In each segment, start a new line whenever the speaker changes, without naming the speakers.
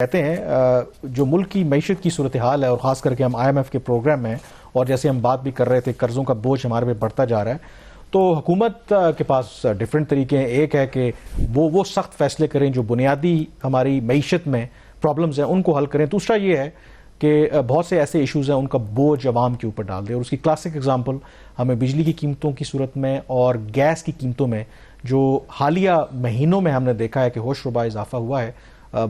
کہتے ہیں جو ملک کی معیشت کی صورتحال ہے، اور خاص کر کے ہم آئی ایم ایف کے پروگرام میں اور جیسے ہم بات بھی کر رہے تھے قرضوں کا بوجھ ہمارے پہ بڑھتا جا رہا ہے، تو حکومت کے پاس ڈیفرنٹ طریقے ہیں. ایک ہے کہ وہ سخت فیصلے کریں جو بنیادی ہماری معیشت میں پرابلمز ہیں ان کو حل کریں. دوسرا یہ ہے کہ بہت سے ایسے ایشوز ہیں ان کا بوجھ عوام کے اوپر ڈال دیں. اور اس کی کلاسک اگزامپل ہمیں بجلی کی قیمتوں کی صورت میں اور گیس کی قیمتوں میں جو حالیہ مہینوں میں ہم نے دیکھا ہے کہ ہوش ربا اضافہ ہوا ہے.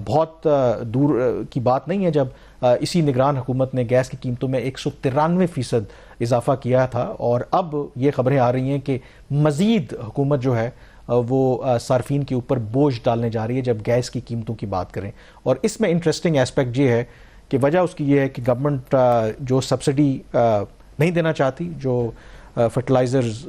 بہت دور کی بات نہیں ہے جب اسی نگران حکومت نے گیس کی قیمتوں میں 193% اضافہ کیا تھا، اور اب یہ خبریں آ رہی ہیں کہ مزید حکومت جو ہے وہ صارفین کے اوپر بوجھ ڈالنے جا رہی ہے جب گیس کی قیمتوں کی بات کریں. اور اس میں انٹرسٹنگ ایسپیکٹ یہ ہے کہ وجہ اس کی یہ ہے کہ گورنمنٹ جو سبسڈی نہیں دینا چاہتی جو فرٹیلائزرز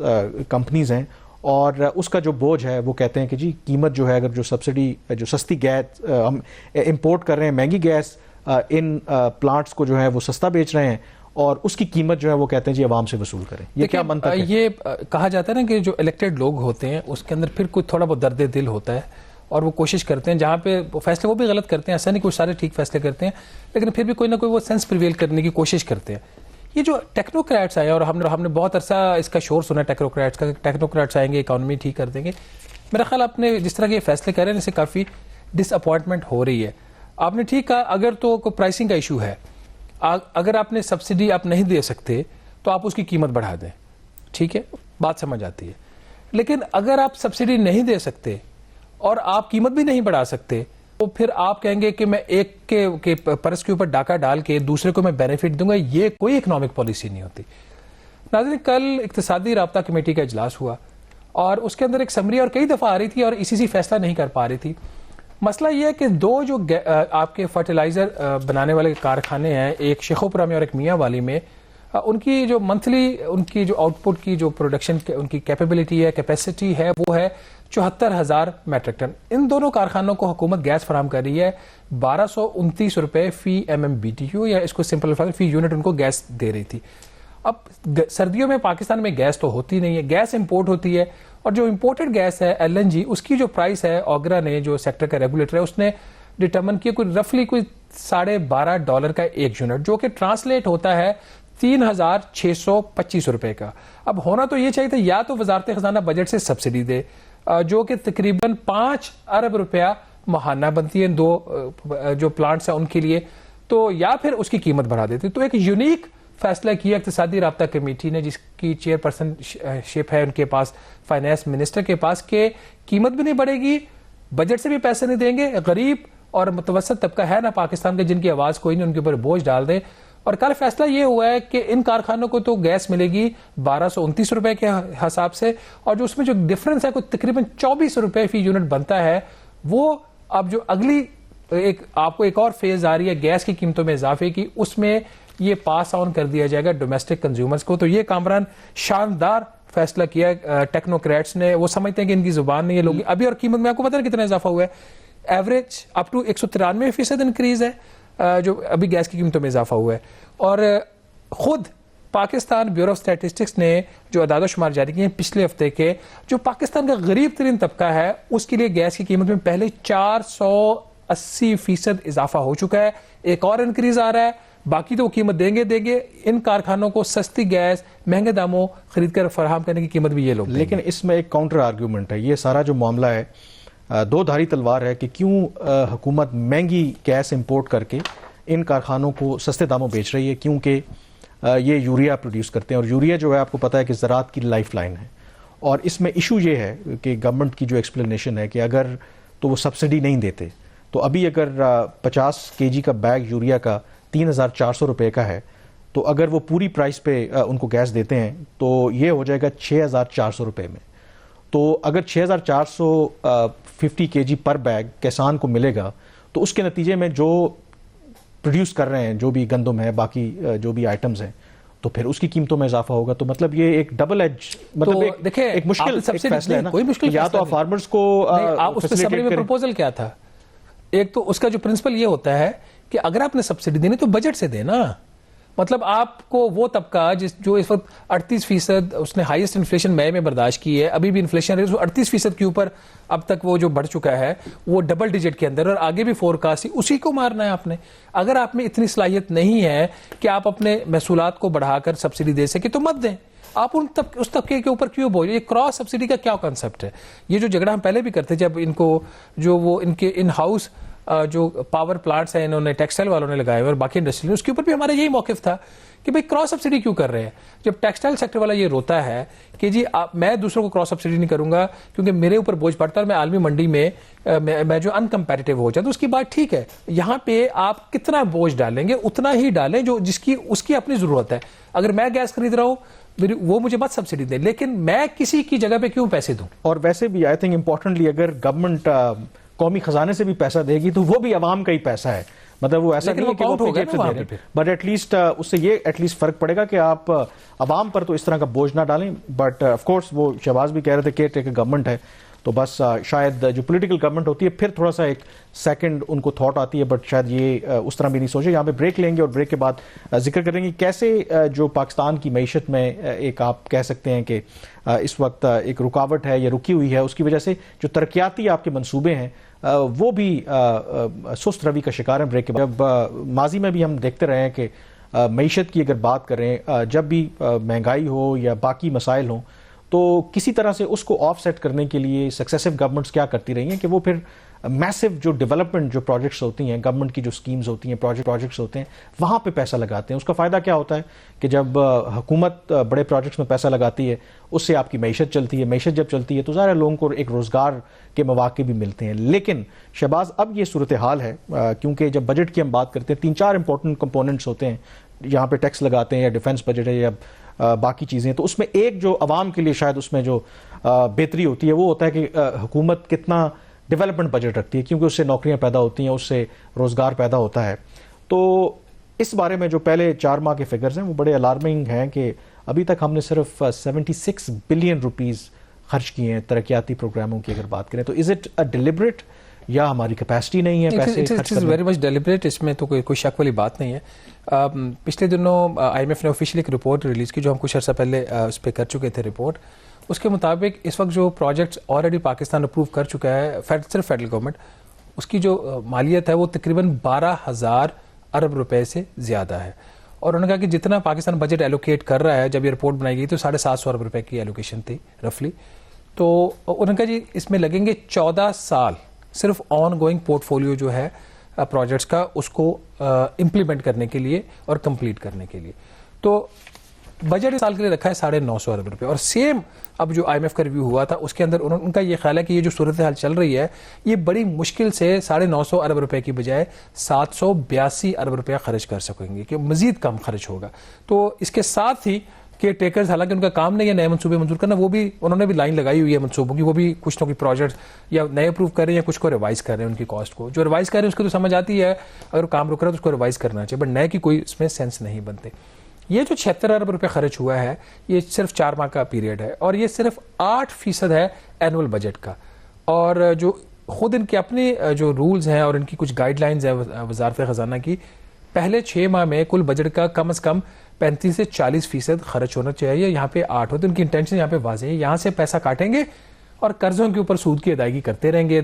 کمپنیز ہیں، اور اس کا جو بوجھ ہے وہ کہتے ہیں کہ جی قیمت جو ہے اگر جو سبسڈی جو سستی گیس ہم امپورٹ کر رہے ہیں، مہنگی گیس ان پلانٹس کو جو ہے وہ سستا بیچ رہے ہیں، اور اس کی قیمت جو ہے وہ کہتے ہیں جی عوام سے وصول کریں. یہ کیا منطق ہے؟
یہ کہا جاتا ہے نا کہ جو الیکٹڈ لوگ ہوتے ہیں اس کے اندر پھر کوئی تھوڑا بہت درد دل ہوتا ہے، اور وہ کوشش کرتے ہیں جہاں پہ فیصلے وہ بھی غلط کرتے ہیں، ایسا نہیں کوئی سارے ٹھیک فیصلے کرتے ہیں، لیکن پھر بھی کوئی نہ کوئی وہ سینس پریویل کرنے کی کوشش کرتے ہیں. یہ جو ٹیکنوکریٹس آئے، اور ہم نے بہت عرصہ اس کا شور سنا ٹیکنوکریٹس کا، ٹیکنوکریٹس آئیں گے اکانومی ٹھیک کر دیں گے. میرا خیال آپ نے جس طرح کے فیصلے کر رہے ہیں اس سے کافی ڈس اپوائنٹمنٹ ہو رہی ہے. آپ نے ٹھیک کہا، اگر تو کوئی پرائسنگ کا ایشو ہے، اگر آپ نے سبسڈی آپ نہیں دے سکتے تو آپ اس کی قیمت بڑھا دیں، ٹھیک ہے، بات سمجھ آتی ہے. لیکن اگر آپ سبسڈی نہیں دے سکتے اور آپ قیمت بھی نہیں بڑھا سکتے تو پھر آپ کہیں گے کہ میں ایک کے پرس کے اوپر ڈاکہ ڈال کے دوسرے کو میں بینیفٹ دوں گا. یہ کوئی اکنامک پالیسی نہیں ہوتی. ناظرین، کل اقتصادی رابطہ کمیٹی کا اجلاس ہوا اور اس کے اندر ایک سمری اور کئی دفعہ آ رہی تھی اور اسی فیصلہ نہیں کر پا رہی تھی. مسئلہ یہ ہے کہ دو جو آپ کے فرٹیلائزر بنانے والے کارخانے ہیں، ایک شیخوپورہ میں اور ایک میاں والی میں، ان کی جو منتھلی ان کی جو آؤٹ پٹ کی جو پروڈکشن ان کی کیپیبلٹی ہے، کیپیسٹی ہے، وہ ہے 74,000 میٹرک ٹن. ان دونوں کارخانوں کو حکومت گیس فراہم کر رہی ہے 1229 روپے فی MMBTU، یا اس کو سمپل فی یونٹ ان کو گیس دے رہی تھی. اب سردیوں میں پاکستان میں گیس تو ہوتی نہیں ہے، گیس امپورٹ ہوتی ہے، اور جو امپورٹڈ گیس ہے LNG، اس کی جو پرائس ہے آگرا نے جو سیکٹر کا ریگولیٹر ہے اس نے ڈٹرمن کیا کوئی رفلی کوئی $12.5 کا ایک یونٹ، جو کہ ٹرانسلیٹ ہوتا ہے 3,625 روپے کا. اب ہونا تو یہ چاہیے تھا یا تو وزارت خزانہ بجٹ سے سبسڈی دے، جو کہ تقریباً 5 ارب روپیہ ماہانہ بنتی ہے دو جو پلانٹس ہیں ان کے لیے، تو یا پھر اس کی قیمت بڑھا دیتے. تو ایک یونیک فیصلہ کیا اقتصادی رابطہ کمیٹی نے، جس کی چیئر پرسن شپ ہے ان کے پاس، فائنانس منسٹر کے پاس، کہ قیمت بھی نہیں بڑھے گی، بجٹ سے بھی پیسے نہیں دیں گے، غریب اور متوسط طبقہ ہے نا پاکستان کے جن کی آواز کوئی نہیں، ان کے اوپر بوجھ ڈال دیں. اور کل فیصلہ یہ ہوا ہے کہ ان کارخانوں کو تو گیس ملے گی 1229 روپے کے حساب سے، اور جو اس میں جو ڈفرنس ہے کوئی تقریباً 24 روپے فی یونٹ بنتا ہے، وہ اب جو اگلی آپ کو ایک اور فیز آ رہی ہے گیس کی قیمتوں میں اضافے کی، اس میں یہ پاس آن کر دیا جائے گا ڈومیسٹک کنزیومرز کو. تو یہ کامران شاندار فیصلہ کیا ٹیکنوکریٹس نے. وہ سمجھتے ہیں کہ ان کی زبان نہیں ہے لوگ. ابھی اور قیمت میں آپ کو پتہ ہے کتنا اضافہ ہوا ہے، ایوریج اپ ٹو 193% انکریز ہے جو ابھی گیس کی قیمتوں میں اضافہ ہوا ہے. اور خود پاکستان بیورو آف اسٹیٹسٹکس نے جو اعداد و شمار جاری کیے ہیں پچھلے ہفتے کے، جو پاکستان کا غریب ترین طبقہ ہے اس کے لیے گیس کی قیمت میں پہلے 480% اضافہ ہو چکا ہے. ایک اور انکریز آ رہا ہے، باقی تو وہ قیمت دیں گے. ان کارخانوں کو سستی گیس مہنگے داموں خرید کر فراہم کرنے کی قیمت بھی یہ لوگ.
لیکن اس میں ایک کاؤنٹر آرگیومنٹ ہے. یہ سارا جو معاملہ ہے دو دھاری تلوار ہے کہ کیوں حکومت مہنگی گیس امپورٹ کر کے ان کارخانوں کو سستے داموں بیچ رہی ہے، کیونکہ یہ یوریا پروڈیوس کرتے ہیں، اور یوریا جو ہے آپ کو پتہ ہے کہ زراعت کی لائف لائن ہے. اور اس میں ایشو یہ ہے کہ گورنمنٹ کی جو ایکسپلینیشن ہے کہ اگر تو وہ سبسڈی نہیں دیتے تو ابھی اگر 50 kg کا بیگ یوریا کا 3,400 روپے کا ہے، تو اگر وہ پوری پرائس پہ ان کو گیس دیتے ہیں تو یہ ہو جائے گا 6,400 روپے میں. تو اگر 6,450 kg پر بیگ کسان کو ملے گا تو اس کے نتیجے میں جو پروڈیوس کر رہے ہیں جو بھی گندم ہے، باقی جو بھی آئٹمز ہیں، تو پھر اس کی قیمتوں میں اضافہ ہوگا. تو مطلب یہ ایک ڈبل ایج، مطلب ایک مشکل فیصلہ ہے نا.
کوئی مشکل
یا تو فارمرز کو
آپ اس سمری میں پروپوزل کیا تھا، ایک تو اس کا جو پرنسپل یہ ہوتا ہے کہ اگر آپ نے سبسڈی دینی تو بجٹ سے دینا. مطلب آپ کو وہ طبقہ جو اس وقت 38% اس نے ہائیسٹ انفلیشن مئی میں برداشت کی ہے, ابھی بھی انفلیشن ریٹ 38% کے اوپر اب تک وہ جو بڑھ چکا ہے وہ ڈبل ڈیجٹ کے اندر, اور آگے بھی فورکاسٹ ہی اسی کو مارنا ہے آپ نے. اگر آپ میں اتنی صلاحیت نہیں ہے کہ آپ اپنے محصولات کو بڑھا کر سبسڈی دے سکے تو مت دیں. آپ اس طبقے کے اوپر کیوں بول, یہ کراس سبسڈی کا کیا کنسپٹ ہے؟ یہ جو جھگڑا ہم پہلے بھی کرتے جب ان کو جو وہ ان کے ان ہاؤس جو پاور پلانٹس ہیں انہوں نے ٹیکسٹائل والوں نے لگائے ہوئے اور باقی انڈسٹری نے, اس کے اوپر بھی ہمارا یہی موقف تھا کہ بھئی کراس سبسڈی کیوں کر رہے ہیں. جب ٹیکسٹائل سیکٹر والا یہ روتا ہے کہ جی میں دوسروں کو کراس سبسڈی نہیں کروں گا کیونکہ میرے اوپر بوجھ پڑتا ہے اور میں عالمی منڈی میں میں جو ان کمپیٹیو ہو جاتا ہوں, اس کی بات ٹھیک ہے. یہاں پہ آپ کتنا بوجھ ڈالیں گے اتنا ہی ڈالیں جو جس کی اس کی اپنی ضرورت ہے. اگر میں گیس خرید رہا ہوں وہ مجھے مت سبسڈی دیں, لیکن میں کسی کی جگہ پہ کیوں پیسے دوں. اور
ویسے بھی آئی تھنک امپورٹنٹلی اگر گورنمنٹ قومی خزانے سے بھی پیسہ دے گی تو وہ بھی عوام کا ہی پیسہ ہے. مطلب وہ ایسا نہیں ہے کہ وہ اپنی جیب سے دے رہے ہیں, بٹ ایٹ لیسٹ اس سے یہ ایٹ لیسٹ فرق پڑے گا کہ آپ عوام پر تو اس طرح کا بوجھ نہ ڈالیں. بٹ آف کورس وہ شہباز بھی کہہ رہے تھے کہ ایک گورنمنٹ ہے تو بس شاید جو پولیٹیکل گورنمنٹ ہوتی ہے پھر تھوڑا سا ایک سیکنڈ ان کو تھاٹ آتی ہے, بٹ شاید یہ اس طرح بھی نہیں سوچے. یہاں پہ بریک لیں گے اور بریک کے بعد ذکر کریں گے کیسے جو پاکستان کی معیشت میں ایک آپ کہہ سکتے ہیں کہ اس وقت ایک رکاوٹ ہے یا رکی ہوئی ہے, اس کی وجہ سے جو ترقیاتی آپ کے منصوبے ہیں وہ بھی سست روی کا شکار ہیں. بریک کے بعد جب ماضی میں بھی ہم دیکھتے رہے ہیں کہ معیشت کی اگر بات کریں, جب بھی مہنگائی ہو یا باقی مسائل ہوں تو کسی طرح سے اس کو آف سیٹ کرنے کے لیے سکسیسو گورنمنٹس کیا کرتی رہی ہیں کہ وہ پھر میسو جو ڈیولپمنٹ جو پروجیکٹس ہوتی ہیں, گورنمنٹ کی جو سکیمز ہوتی ہیں, پروجیکٹس ہوتے ہیں, وہاں پہ پیسہ لگاتے ہیں. اس کا فائدہ کیا ہوتا ہے کہ جب حکومت بڑے پروجیکٹس میں پیسہ لگاتی ہے اس سے آپ کی معیشت چلتی ہے. معیشت جب چلتی ہے تو ظاہر ہے لوگوں کو ایک روزگار کے مواقع بھی ملتے ہیں. لیکن شہباز اب یہ صورتحال ہے کیونکہ جب بجٹ کی ہم بات کرتے ہیں 3-4 امپورٹنٹ کمپوننٹس ہوتے ہیں, یہاں پہ ٹیکس لگاتے ہیں یا ڈیفنس بجٹ ہے یا باقی چیزیں, تو اس میں ایک جو عوام کے لیے شاید اس میں جو بہتری ہوتی ہے وہ ہوتا ہے کہ حکومت کتنا ڈیولپمنٹ بجٹ رکھتی ہے کیونکہ اس سے نوکریاں پیدا ہوتی ہیں, اس سے روزگار پیدا ہوتا ہے. تو اس بارے میں جو پہلے 4 ماہ کے فگرز ہیں وہ بڑے الارمنگ ہیں کہ ابھی تک ہم نے صرف 76 بلین روپیز خرچ کیے ہیں ترقیاتی پروگراموں کی اگر بات کریں تو از اٹ اے ڈیلیبریٹ یا ہماری کیپیسٹی نہیں ہے پیسے خرچ کرنے؟
ویری مچ ڈیلیبریٹ, اس میں تو کوئی شک والی بات نہیں ہے. پچھلے دنوں آئی ایم ایف نے آفیشیلی ایک رپورٹ ریلیز کی جو ہم کچھ عرصہ پہلے اس پہ کر چکے تھے رپورٹ. اس کے مطابق اس وقت جو پروجیکٹس آلریڈی پاکستان اپروو کر چکا ہے صرف فیڈرل گورنمنٹ, اس کی جو مالیت ہے وہ تقریباً 12,000 ارب روپے سے زیادہ ہے. اور انہوں نے کہا کہ جتنا پاکستان بجٹ ایلوکیٹ کر رہا ہے, جب یہ رپورٹ بنائی گئی تو 750 ارب روپے کی ایلوکیشن تھی رفلی. تو انہوں نے کہا جی اس میں لگیں گے 14 سال صرف آن گوئنگ پورٹ فولیو جو ہے پروجیکٹس کا اس کو امپلیمنٹ کرنے کے لیے اور کمپلیٹ کرنے کے لیے. تو بجٹ اس سال کے لیے رکھا ہے 950 ارب روپے. اور سیم اب جو آئی ایم ایف کا ریویو ہوا تھا اس کے اندر ان کا یہ خیال ہے کہ یہ جو صورتحال چل رہی ہے یہ بڑی مشکل سے 950 ارب روپے کی بجائے 782 ارب روپے خرچ کر سکیں گے, کہ مزید کم خرچ ہوگا. تو اس کے ساتھ ہی کہ ٹیکرز حالانکہ ان کا کام نہیں ہے نئے منصوبے منظور کرنا, وہ بھی انہوں نے بھی لائن لگائی ہوئی ہے منصوبوں کی, وہ بھی کچھ نہ کچھ پروجیکٹس یا نئے اپروو کر رہے ہیں یا کچھ کو ریوائز کر رہے ہیں. ان کی کاسٹ کو جو ریوائز کر رہے ہیں اس کو تو سمجھ آتی ہے, اگر کام رک رہا ہے تو اس کو ریوائز کرنا چاہیے, بٹ نئے کی کوئی اس میں سینس نہیں بنتے. یہ جو 76 ارب روپے خرچ ہوا ہے یہ صرف 4 ماہ کا پیریڈ ہے اور یہ صرف 8% ہے اینول بجٹ کا. اور جو خود ان کے اپنے جو رولز ہیں اور ان کی کچھ گائیڈ لائنز ہیں وزارت خزانہ کی, پہلے 6 ماہ میں کل بجٹ کا کم از کم 35 سے 40% خرچ ہونا چاہیے. یہاں پہ 8 ہوتے, ان کی انٹینشن یہاں پہ واضح ہے, یہاں سے پیسہ کاٹیں گے اور قرضوں کے اوپر سود کی ادائیگی کرتے رہیں گے